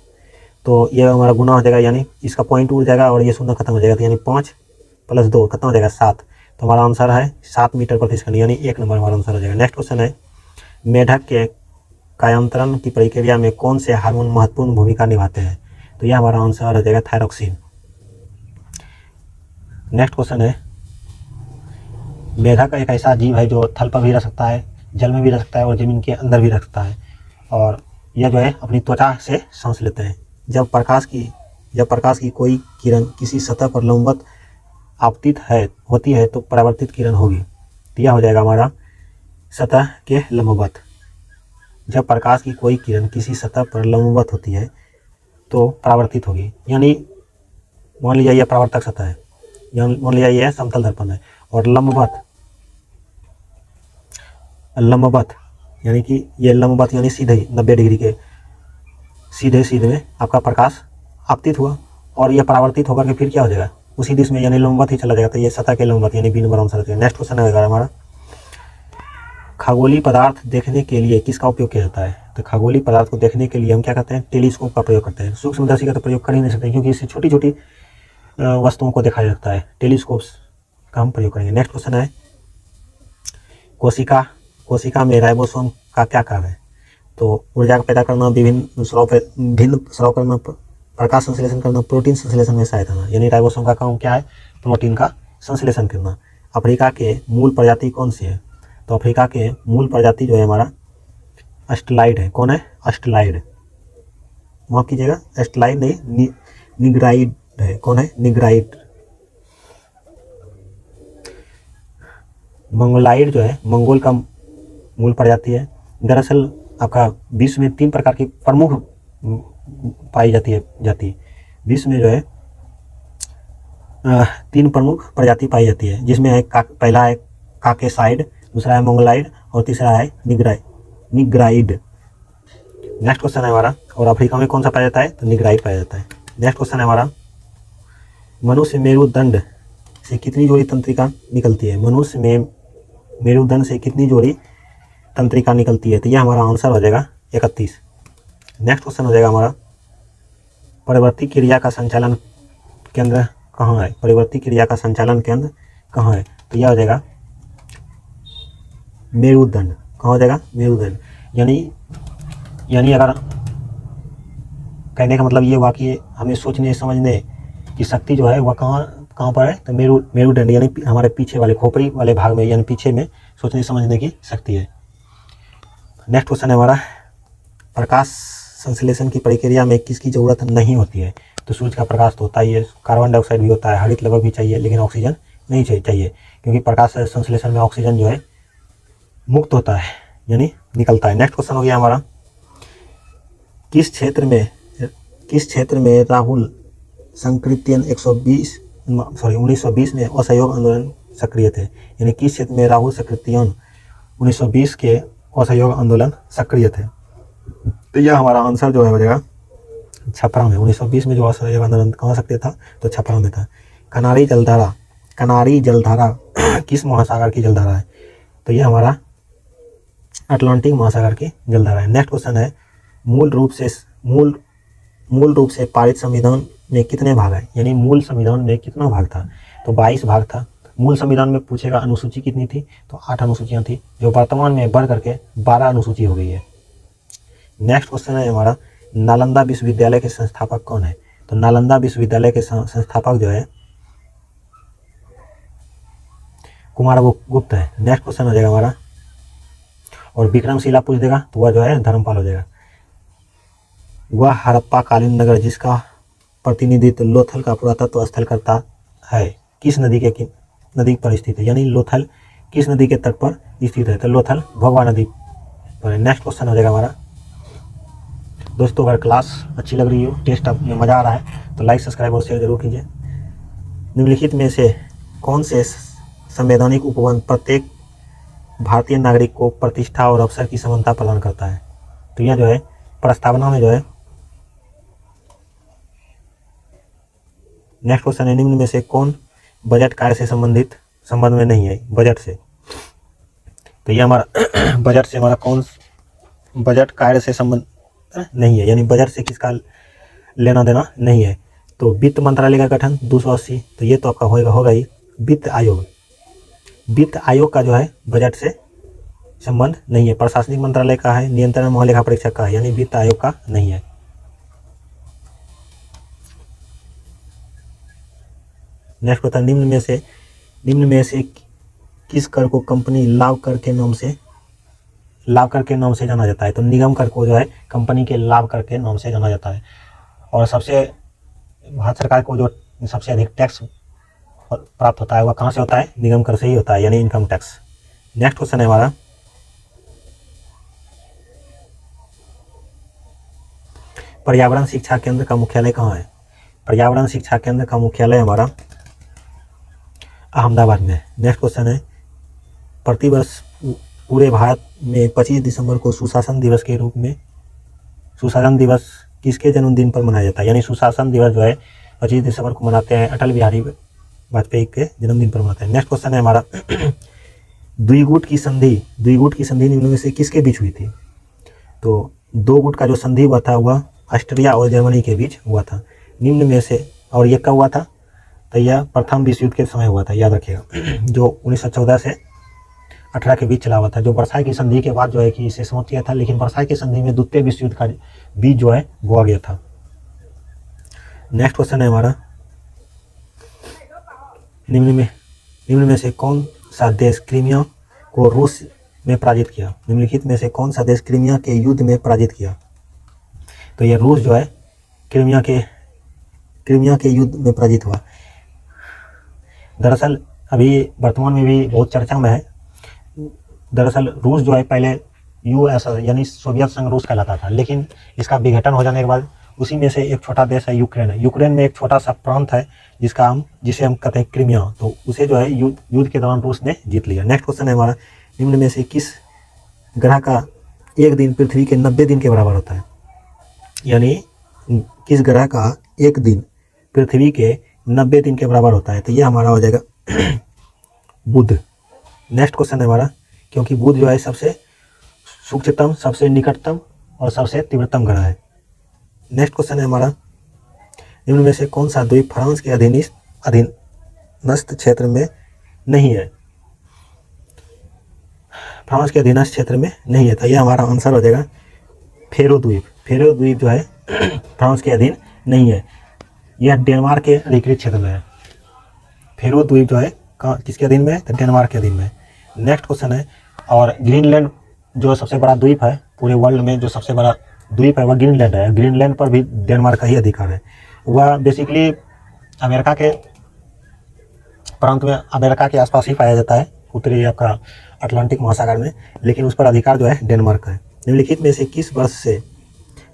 तो ये हमारा गुना हो जाएगा, यानी इसका पॉइंट उड़ जाएगा और ये शून्य खत्म हो जाएगा, तो यानी 5 प्लस 2 कितना हो जाएगा 7। तो हमारा आंसर है 7 मीटर प्रति सेकंड, यानी 1 नंबर हमारा आंसर हो जाएगा। नेक्स्ट क्वेश्चन है मेढक के कायांतरण की प्रक्रिया में कौन से हार्मोन महत्वपूर्ण भूमिका निभाते हैं? तो यह हमारा आंसर हो जाएगा थायरॉक्सिन। नेक्स्ट क्वेश्चन है मेढक एक ऐसा जीव है जो थल पर भी रह सकता है, जल में भी रह सकता है और जमीन के अंदर भी रह सकता है, और यह जो है अपनी त्वचा से सांस लेते हैं। जब प्रकाश की कोई किरण किसी सतह पर लंबवत आपतित होती है तो परावर्तित किरण होगी। तो यह हो जाएगा हमारा सतह के लंबवत। जब प्रकाश की कोई किरण किसी सतह पर लंबवत होती है तो परावर्तित होगी, यानी मान लिया यह परावर्तक सतह है, यानी मान लिया यह समतल दर्पण है, और लंबवत यानी कि ये लंबवत यानी सीधे 90 डिग्री के सीधे में आपका प्रकाश आपतित हुआ और यह परावर्तित होकर के फिर क्या हो जाएगा उसी दिशा में, यानी लंबवत ही चला जाएगा। तो ये सतह के लंबवत यानी बी नंबर आंसर है। नेक्स्ट क्वेश्चन है हमारा खगोलीय पदार्थ देखने के लिए किसका उपयोग किया जाता है? तो खगोलीय पदार्थ को देखने के लिए हम क्या करते हैं? टेलीस्कोप का प्रयोग करते हैं। सूक्ष्मदर्शी का तो प्रयोग कर ही नहीं सकते क्योंकि इससे छोटी छोटी वस्तुओं को देखा जाता है। टेलीस्कोप का हम प्रयोग करेंगे। नेक्स्ट क्वेश्चन है कोशिका में राइबोसोम का क्या कार्य है? तो ऊर्जा पैदा करना, भिन्न स्राव करना, प्रकाश संश्लेषण करना, प्रोटीन संश्लेषण में सहायता करना, यानी राइबोसोम का काम क्या है? प्रोटीन का संश्लेषण करना। अफ्रीका के मूल प्रजाति कौन सी है? तो अफ्रीका के मूल प्रजाति जो है हमारा अस्ट्रलाइड है। कौन है? अस्ट्रलाइड, माफ कीजिएगा, अस्ट्रलाइड नहीं, निग्राइड है। कौन है? निग्राइड। मंगोलाइड जो है मंगोल का मूल प्रजाति है। दरअसल आपका विश्व में 3 प्रकार की प्रमुख पाई जाती है। विश्व में जो है 3 प्रमुख प्रजाति पाई जाती है, जिसमें है पहला है काकेसाइड, दूसरा है मंगोलाइड और तीसरा है निग्राइड। नेक्स्ट क्वेश्चन है हमारा, और अफ्रीका में कौन सा पाया जाता है? तो निग्राइड पाया जाता है। नेक्स्ट क्वेश्चन है हमारा मनुष्य मेरुदंड से कितनी जोड़ी तंत्रिका निकलती है? मनुष्य में मेरुदंड से कितनी जोड़ी तंत्रिका निकलती है? तो यह हमारा आंसर हो जाएगा 31। नेक्स्ट क्वेश्चन हो जाएगा हमारा परिवर्ती क्रिया का संचालन केंद्र कहाँ है? परिवर्ती क्रिया का संचालन केंद्र कहाँ है? तो यह हो जाएगा मेरुदंड। कहाँ हो जाएगा? मेरुदंड। यानी अगर कहने का मतलब ये हुआ कि हमें सोचने समझने की शक्ति जो है वह कहाँ पर है? तो मेरुदंड यानी हमारे पीछे वाले खोपड़ी वाले भाग में, यानी पीछे में सोचने समझने की शक्ति है। नेक्स्ट क्वेश्चन है हमारा प्रकाश संश्लेषण की प्रक्रिया में किसकी जरूरत नहीं होती है? तो सूर्य का प्रकाश तो होता ही है, कार्बन डाइऑक्साइड भी होता है, हरित लवक भी चाहिए, लेकिन ऑक्सीजन नहीं चाहिए क्योंकि प्रकाश संश्लेषण में ऑक्सीजन जो है मुक्त होता है, यानी निकलता है। नेक्स्ट क्वेश्चन हो गया हमारा किस क्षेत्र में राहुल संकृत्यन 1920 में असहयोग आंदोलन सक्रिय थे? यानी किस क्षेत्र में राहुल संकृत्यन 1920 के असहयोग आंदोलन सक्रिय थे? तो यह हमारा आंसर जो है हो जाएगा छपरा में। 1920 में जो असहयोग आंदोलन कहाँ सक्रिय था? तो छपरा में था। कनारी जलधारा किस महासागर की जलधारा है? तो यह हमारा अटलांटिक महासागर की जलधारा है। नेक्स्ट क्वेश्चन है मूल रूप से पारित संविधान में कितने भाग है? यानी मूल संविधान में कितना भाग था? तो 22 भाग था। मूल संविधान में पूछेगा अनुसूची कितनी थी? तो 8 अनुसूचियां थी, जो वर्तमान में बढ़ करके 12 अनुसूची हो गई है। नेक्स्ट क्वेश्चन है हमारा नालंदा विश्वविद्यालय के संस्थापक कौन है? तो नालंदा विश्वविद्यालय के संस्थापक जो है कुमार गुप्त है। नेक्स्ट क्वेश्चन हो जाएगा हमारा, और विक्रमशिला पूछ देगा तो वह जो है धर्मपाल हो जाएगा। वह हड़प्पा कालीन नगर जिसका प्रतिनिधित्व लोथल का पुरातत्व स्थल करता है किस नदी पर स्थित है? यानी लोथल किस नदी के तट पर स्थित है? तो लोथल भगवा नदी पर है। नेक्स्ट क्वेश्चन हो जाएगा हमारा दोस्तों, अगर क्लास अच्छी लग रही हो, टेस्ट में मज़ा आ रहा है तो लाइक, सब्सक्राइब और शेयर जरूर कीजिए। निम्नलिखित में से कौन से संवैधानिक उपबंध प्रत्येक भारतीय नागरिक को प्रतिष्ठा और अवसर की समानता प्रदान करता है? तो यह जो है प्रस्तावना में जो है। नेक्स्ट क्वेश्चन है निम्न में से कौन बजट कार्य से संबंध में नहीं है? बजट से, तो यह हमारा बजट से हमारा कौन बजट कार्य से संबंध नहीं है, यानी बजट से किसका लेना देना नहीं है। तो वित्त मंत्रालय का गठन 280, तो ये तो आपका होगा ही। वित्त आयोग, वित्त आयोग का जो है बजट से संबंध नहीं है, प्रशासनिक मंत्रालय का है, नियंत्रण महालेखा परीक्षक का है, यानी वित्त आयोग का नहीं है। नेक्स्ट क्वेश्चन, निम्न में से किस कर को कंपनी लाभ कर के नाम से जाना जाता है? तो निगम कर को जो है कंपनी के लाभ कर के नाम से जाना जाता है। और सबसे भारत सरकार को जो सबसे अधिक टैक्स प्राप्त होता है वह कहाँ से होता है? निगम कर से ही होता है, यानी इनकम टैक्स। नेक्स्ट क्वेश्चन है हमारा, पर्यावरण शिक्षा केंद्र का मुख्यालय कहाँ है? पर्यावरण शिक्षा केंद्र का मुख्यालय हमारा अहमदाबाद में। नेक्स्ट क्वेश्चन है, प्रतिवर्ष पूरे भारत में 25 दिसंबर को सुशासन दिवस के रूप में, सुशासन दिवस किसके जन्मदिन पर मनाया जाता है? यानी सुशासन दिवस जो है 25 दिसंबर को मनाते हैं, अटल बिहारी वाजपेयी के जन्मदिन पर मनाते हैं। नेक्स्ट क्वेश्चन है हमारा, द्विगुट की संधि निम्न में से किसके बीच हुई थी? तो दो गुट का जो संधि हुआ था वह ऑस्ट्रिया और जर्मनी के बीच हुआ था। निम्न में से, और ये कब हुआ था? तो यह प्रथम विश्व युद्ध के समय हुआ था, याद रखिएगा, जो 1914 से 18 के बीच चला हुआ था, जो वर्साई की संधि के बाद जो है कि इसे समाप्त किया था, लेकिन वर्साई की संधि में द्वितीय विश्व युद्ध का बीज जो है बोआ गया था। नेक्स्ट क्वेश्चन है हमारा, निम्न में से कौन सा देश क्रीमिया को रूस में पराजित किया? निम्नलिखित में से कौन सा देश क्रीमिया के युद्ध में पराजित किया? तो यह रूस जो है क्रीमिया के युद्ध में पराजित हुआ। दरअसल अभी वर्तमान में भी बहुत चर्चा में है। दरअसल रूस जो है पहले यूएसएसआर यानी सोवियत संघ रूस कहलाता था, लेकिन इसका विघटन हो जाने के बाद उसी में से एक छोटा देश है यूक्रेन है। यूक्रेन में एक छोटा सा प्रांत है जिसे हम कहते हैं क्रीमिया, तो उसे जो है युद्ध के दौरान रूस ने जीत लिया। नेक्स्ट क्वेश्चन है हमारा, निम्न में से किस ग्रह का एक दिन पृथ्वी के 90 दिन के बराबर होता है? यानी किस ग्रह का एक दिन पृथ्वी के 90 दिन के बराबर होता है? तो यह हमारा हो जाएगा बुध। नेक्स्ट क्वेश्चन है हमारा, क्योंकि बुध जो है सबसे सूक्ष्मतम, सबसे निकटतम और सबसे तीव्रतम ग्रह है। नेक्स्ट क्वेश्चन है हमारा, निम्न में से कौन सा द्वीप फ्रांस के अधीनस्थ क्षेत्र में नहीं है? फ्रांस के अधीनस्थ क्षेत्र में नहीं है, तो यह हमारा आंसर हो जाएगा फेरो द्वीप। फेरो द्वीप जो है फ्रांस के अधीन नहीं है, यह डेनमार्क के अधिकृत क्षेत्र में है। फेरो द्वीप जो है किसके अधीन में है? तो डेनमार्क के अधीन में है। नेक्स्ट क्वेश्चन है, और ग्रीनलैंड जो सबसे बड़ा द्वीप है पूरे वर्ल्ड में, जो सबसे बड़ा द्वीप है वह ग्रीनलैंड है। ग्रीनलैंड पर भी डेनमार्क का ही अधिकार है। वह बेसिकली अमेरिका के प्रांत में, अमेरिका के आसपास ही पाया जाता है, उत्तरी आपका अटलांटिक महासागर में, लेकिन उस पर अधिकार जो है डेनमार्क का है। निम्नलिखित में से किस वर्ष से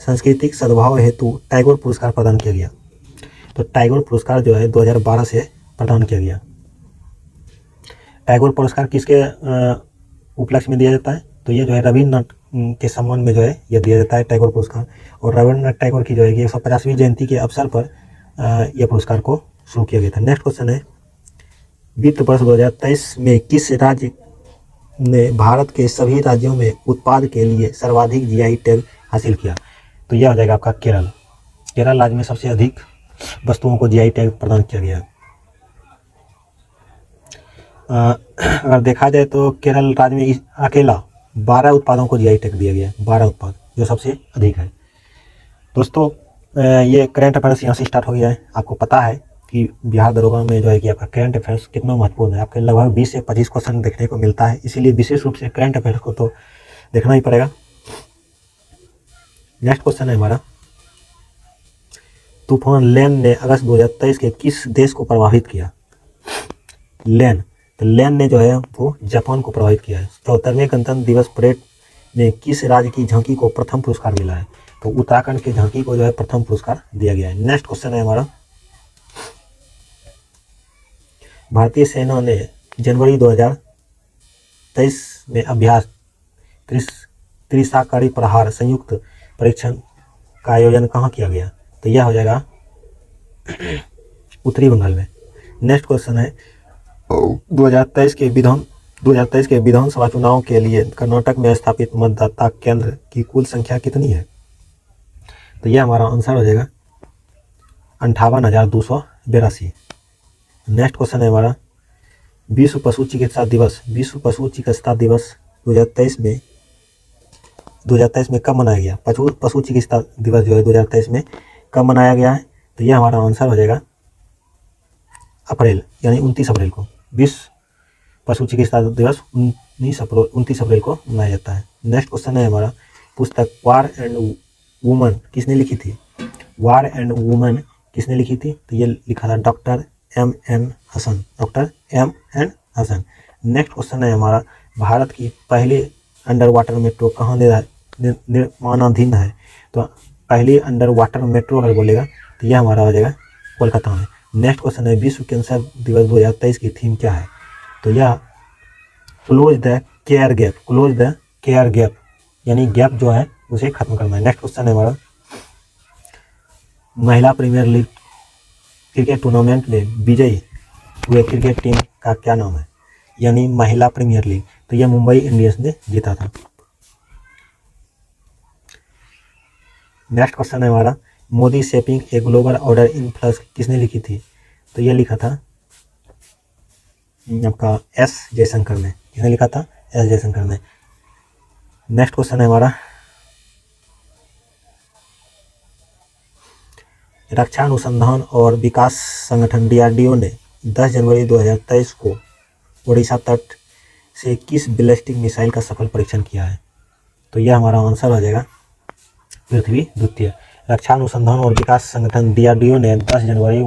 सांस्कृतिक सद्भाव हेतु टैगोर पुरस्कार प्रदान किया गया? तो टैगोर पुरस्कार जो है 2012 से प्रदान किया गया। टैगोर पुरस्कार किसके उपलक्ष्य में दिया जाता है? तो ये जो है रविन्द्रनाथ के संबंध में जो है यह दिया जाता है टैगोर पुरस्कार। और रविन्द्रनाथ टैगोर की जो है 150वीं जयंती के अवसर पर यह पुरस्कार को शुरू किया गया था। नेक्स्ट क्वेश्चन है, वित्त वर्ष 2023 में किस राज्य ने भारत के सभी राज्यों में उत्पाद के लिए सर्वाधिक जीआई टैग हासिल किया? तो यह हो जाएगा आपका केरल। केरल राज्य में सबसे अधिक वस्तुओं को जीआई टैग प्रदान किया गया। अगर देखा जाए तो केरल राज्य में अकेला 12 उत्पादों को जीआई टैग दिया गया है, 12 उत्पाद, जो सबसे अधिक है। दोस्तों ये करंट अफेयर्स यहाँ से स्टार्ट हो गया है। आपको पता है कि बिहार दरोगा में जो है कि आपका करंट अफेयर्स कितना महत्वपूर्ण है। आपके लगभग 20 से 25 क्वेश्चन देखने को मिलता है, इसीलिए विशेष रूप से करंट अफेयर्स को तो देखना ही पड़ेगा। नेक्स्ट क्वेश्चन है हमारा, तूफान लेन ने अगस्त 2023 के किस देश को प्रभावित किया? लेन, तो लेन ने जो है वो जापान को प्रभावित किया है। 74वें गणतंत्र दिवस परेड में किस राज्य की झांकी को प्रथम पुरस्कार मिला है? तो उत्तराखंड की झांकी को जो है प्रथम पुरस्कार दिया गया है। नेक्स्ट क्वेश्चन है हमारा, भारतीय सेना ने जनवरी 2023 में अभ्यास त्रिशाकारी प्रहार संयुक्त परीक्षण का आयोजन कहाँ किया गया? तो यह हो जाएगा उत्तरी बंगाल में। नेक्स्ट क्वेश्चन है, 2023 के विधानसभा चुनाव के लिए कर्नाटक में स्थापित मतदाता केंद्र की कुल संख्या कितनी है? तो यह हमारा आंसर हो जाएगा 58,282। नेक्स्ट क्वेश्चन है हमारा, विश्व पशु चिकित्सा दिवस 2023 में कब मनाया गया? पशु चिकित्सा दिवस जो है 2023 में कब मनाया गया है? तो यह हमारा आंसर हो जाएगा अप्रैल, यानी 29 अप्रैल को। विश्व पशु चिकित्सा दिवस 29 अप्रैल को मनाया जाता है। नेक्स्ट क्वेश्चन है हमारा, पुस्तक वार एंड वुमन किसने लिखी थी? वार एंड वुमन किसने लिखी थी? तो ये लिखा था doctor M.N. Hasan, doctor M.N. Hasan. Next question है हमारा, भारत की पहली अंडर वाटर मेट्रो कहाँ निर्माणाधीन है? तो पहली अंडर वाटर मेट्रो अगर बोलेगा तो यह हमारा हो जाएगा कोलकाता में। नेक्स्ट क्वेश्चन है, विश्व कैंसर दिवस 2023 की थीम क्या है? तो यह close the care gap, close the care gap, यानी गैप जो है उसे खत्म करना है। नेक्स्ट क्वेश्चन है हमारा, महिला प्रीमियर लीग क्रिकेट टूर्नामेंट में विजयी हुए क्रिकेट टीम का क्या नाम है? यानी महिला प्रीमियर लीग, तो यह मुंबई इंडियंस ने जीता था। नेक्स्ट क्वेश्चन है हमारा, Modi shaping a global order in flux किसने लिखी थी? तो यह लिखा था आपका S जयशंकर ने, किसने लिखा था? S जयशंकर ने। नेक्स्ट क्वेश्चन है हमारा, रक्षा अनुसंधान और विकास संगठन DRDO ने 10 जनवरी 2023 को ओडिशा तट से किस बैलिस्टिक मिसाइल का सफल परीक्षण किया है? तो यह हमारा आंसर हो जाएगा पृथ्वी द्वितीय। रक्षा अनुसंधान और विकास संगठन DRDO ने 10 जनवरी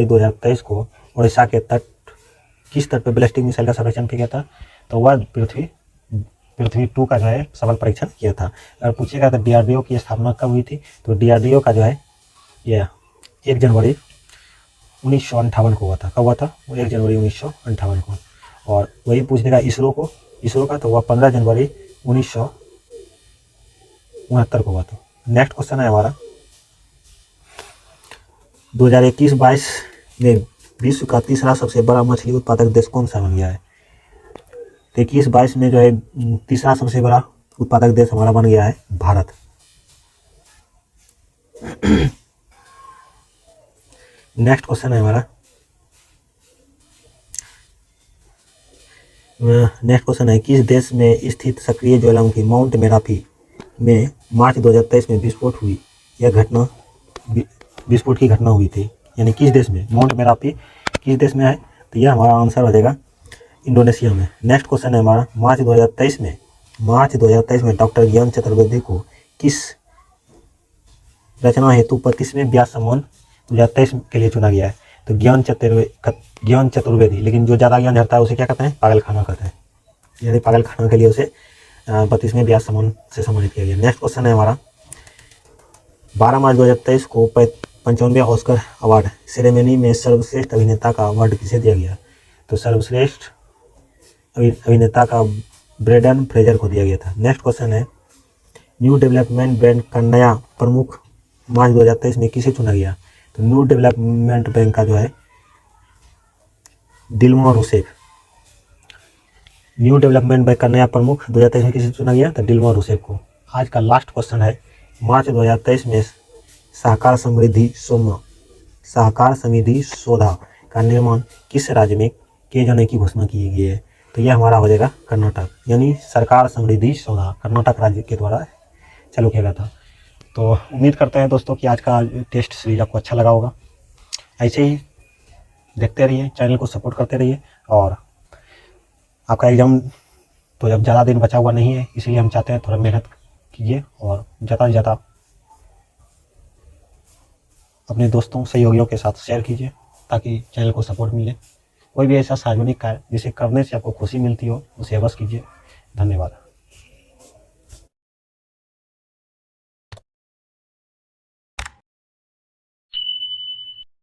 2023 को ओडिशा के तट, किस तट पर बैलिस्टिक मिसाइल का सफल परीक्षण किया था? तो वह पृथ्वी 2 का जो है सफल परीक्षण किया था। अगर पूछेगा तो DRDO की स्थापना कब हुई थी? तो DRDO का जो है यह 1 जनवरी 1958 को हुआ था। कब हुआ था? 1 जनवरी 1958 को। और वही पूछने इसरो का, तो वह 15 जनवरी 1969 को हुआ था। नेक्स्ट क्वेश्चन है हमारा, 2021-22 में विश्व का तीसरा सबसे बड़ा मछली उत्पादक देश कौन सा बन गया है? 21-22 में जो है तीसरा सबसे बड़ा उत्पादक देश हमारा बन गया है भारत। नेक्स्ट क्वेश्चन है हमारा, किस देश में स्थित सक्रिय ज्वालामुखी माउंट मेरापी में मार्च 2023 में विस्फोट हुई? यह घटना विस्फोट की घटना हुई थी, यानी किस देश में? माउंट मेरापी किस देश में है? तो यह हमारा आंसर हो जाएगा इंडोनेशिया में। नेक्स्ट क्वेश्चन है हमारा, मार्च 2023 में डॉक्टर ज्ञान चतुर्वेदी को किस रचना हेतु 25वें व्यास सम्मान 2023 के लिए चुना गया है? तो ज्ञान चतुर्वेदी, लेकिन जो ज़्यादा ज्ञान रहता है उसे क्या कहते हैं? पागलखाना कहते हैं। यानी पागलखाना के लिए उसे 25वें व्यास सम्मान से सम्मानित किया गया। नेक्स्ट क्वेश्चन है हमारा, 12 मार्च 2023 को 55वें ऑस्कर अवार्ड सेरेमनी में सर्वश्रेष्ठ अभिनेता का अवार्ड किसे दिया गया? तो सर्वश्रेष्ठ अभिनेता का ब्रेंडन फ्रेजर को दिया गया था। नेक्स्ट क्वेश्चन है, न्यू डेवलपमेंट बैंक का नया प्रमुख मार्च 2023 में किसे चुना गया? तो न्यू डेवलपमेंट बैंक का जो है Dilma Rousseff. New development bank का नया प्रमुख 2023 में किसे चुना गया? तो दिल्मा रूसेफ को। आज का लास्ट क्वेश्चन है, मार्च 2023 में सहकार समृद्धि सौधा का निर्माण किस राज्य में किए जाने की घोषणा की गई है? तो यह हमारा हो जाएगा कर्नाटक, यानी सरकार समृद्धि सौधा कर्नाटक राज्य के द्वारा चालू किया गया था। तो उम्मीद करते हैं दोस्तों कि आज का टेस्ट सीरीज आपको अच्छा लगा होगा। ऐसे ही देखते रहिए, चैनल को सपोर्ट करते रहिए। और आपका एग्ज़ाम तो जब ज़्यादा दिन बचा हुआ नहीं है, इसलिए हम चाहते हैं थोड़ा मेहनत कीजिए और ज़्यादा से ज़्यादा अपने दोस्तों सहयोगियों के साथ शेयर कीजिए ताकि चैनल को सपोर्ट मिले। कोई भी ऐसा सार्वजनिक कार्य जिसे करने से आपको खुशी मिलती हो उसे अवश्य कीजिए। धन्यवाद।